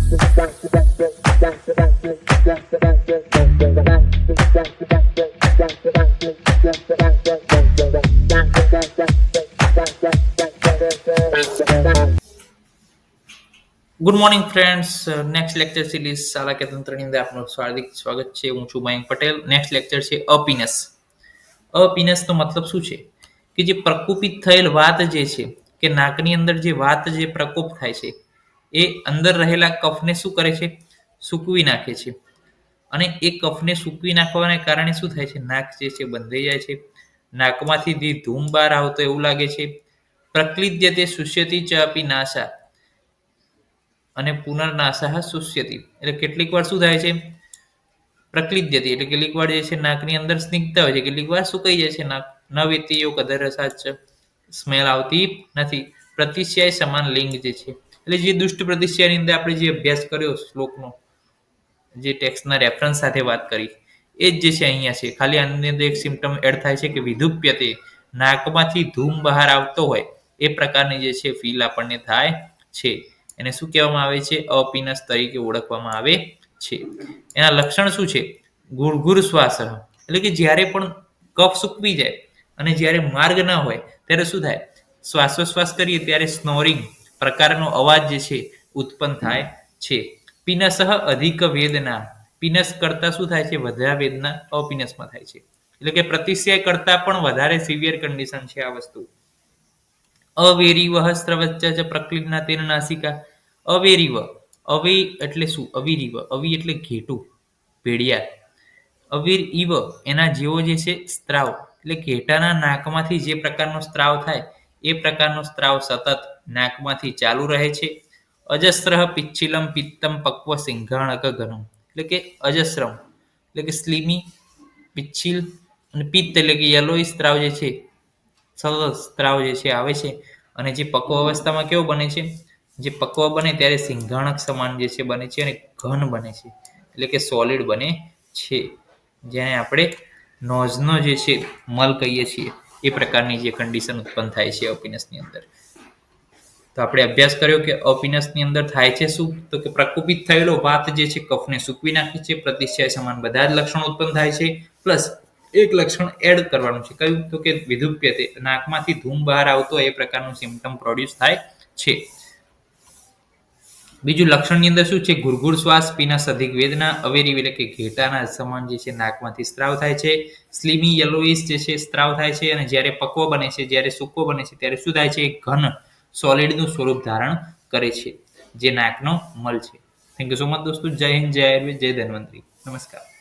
Good morning friends. Next lecture series શાળા કે તંત્રની અંદર આપનું હાર્દિક સ્વાગત છે. હું છું મયંક પટેલ. નેક્સ્ટ લેક્ચર છે અપીનસ. અપીનસનો મતલબ શું છે કે જે પ્રકોપિત થયેલ વાત જે છે કે નાકની અંદર જે વાત જે પ્રકોપ થાય છે એ અંદર રહેલા કફને શું કરે છે? સૂકવી નાખે છે. અને એ કફને સૂકવી નાખવાને કારણે શું થાય છે? નાક જે છે બંધાઈ જાય છે. નાકમાંથી જે ધૂમ બહાર આવતો એવું લાગે છે. પ્રક્લિદ્યતે શુષ્યતિ ચ અપી નાસા અને પુનર્નાસાહ શુષ્યતિ. એટલે કેટલીક વાર શું થાય છે? પ્રક્લિદ્યતિ એટલે કેટલીક વાર જે છે નાકની અંદર સ્નિગ્ધતા હોય છે, કેટલીક વાર સુકાઈ જાય છે નાક. ન વેતી યોગ અધરસાચ સ્મેલ આવતી નથી. પ્રતિશ્યાય સમાન લિંગ જે છે એટલે જે દુષ્ટ પ્રતિશ્યાયની અંદર આપણે જે અભ્યાસ કર્યો શ્લોકનો, જે ટેક્સ્ટના રેફરન્સ સાથે વાત કરી, એ જ જે છે અહીંયા છે. ખાલી આની અંદર એક સિમ્ટમ એડ થાય છે કે વિધુપ્યતે, નાકમાંથી ધૂમ બહાર આવતો હોય એ પ્રકારની જે છે ફીલ આપણને થાય છે. એને શું કહેવામાં આવે છે? અપીનસ તરીકે ઓળખવામાં આવે છે. એના લક્ષણ શું છે? ગુળગુર શ્વાસ, એટલે કે જ્યારે પણ કફ સૂકવી જાય અને જ્યારે માર્ગ ના હોય ત્યારે શું થાય? શ્વાસોશ્વાસ કરીએ ત્યારે સ્નોરિંગ પ્રકારનો અવાજ જે છે ઉત્પન્ન થાય છે. પિનસઃ અધિક વેદના, પિનસ કરતા શું થાય છે? વધારે વેદના અપીનસમાં થાય છે. એટલે કે પ્રતિશ્યાય કરતા પણ વધારે સિવિયર કન્ડિશન છે આ વસ્તુ. અવેરીવ સ્ત્રવચ્ચ પ્રક્લિન્ના તેન નાસિકા. અવેરીવ, અવે એટલે શું? અવિરીવ, અવી એટલે ઘેટું, ભેડિયા. અવીર ઇવ એના જેવો જે છે સ્ત્રાવ, એટલે ઘેટાના નાકમાંથી જે પ્રકારનો સ્ત્રાવ થાય એ પ્રકારનો સ્ત્રાવ સતત નાકમાંથી ચાલુ રહે છે. અજસ્ર પિચ્છિલમ પિત્તમ પક્વ સિંઘાણક ઘનમ, એટલે કે અજસ્રમ એટલે કે સ્લીમી, પિચ્છિલ અને પિત્ત એટલે કે યલોઈ સ્ત્રાવ જે છે, સતત સ્ત્રાવ જે છે આવે છે. અને જે પક્વ અવસ્થામાં કેવો બને છે? જે પક્વ બને ત્યારે સિંઘાણક સમાન જે છે બને છે અને ઘન બને છે, એટલે કે સોલિડ બને છે. જેને આપણે નોઝનો જે છે મલ કહીએ છીએ એ પ્રકારની જે કન્ડિશન ઉત્પન્ન થાય છે અપીનસની અંદર. તો આપણે અભ્યાસ કર્યો કે અપીનસની અંદર થાય છે શું? તો કે પ્રકોપિત થયેલો વાત જે છે કફને સૂકવી નાખે છે. પ્રતિશ્યાય સમાન બધા જ લક્ષણો ઉત્પન્ન થાય છે. પ્લસ એક લક્ષણ એડ કરવાનું છે. કયું? તો કે વિધુપ્યતે, નાકમાંથી ધૂમ બહાર આવતો એ પ્રકારનું સિમ્પટમ પ્રોડ્યુસ થાય છે. બીજું લક્ષણની અંદર શું છે? ગુરગુર શ્વાસ, પીનસ અધિક વેદના, અવેરી એટલે કે ઘેટાના સમાન જે છે નાકમાંથી સ્ત્રાવ થાય છે. સ્લીમી યલોઇસ જે છે સ્ત્રાવ થાય છે. અને જ્યારે પક્વ બને છે, જ્યારે સૂકો બને છે ત્યારે શું થાય છે? એક ઘન સોલિડનું સ્વરૂપ ધારણ કરે છે, જે નાકનો મલ છે. થેન્ક યુ સો મચ દોસ્તો. જય હિન્દ, જય આયુર્વેદ, જય ધન્વંતરી. નમસ્કાર.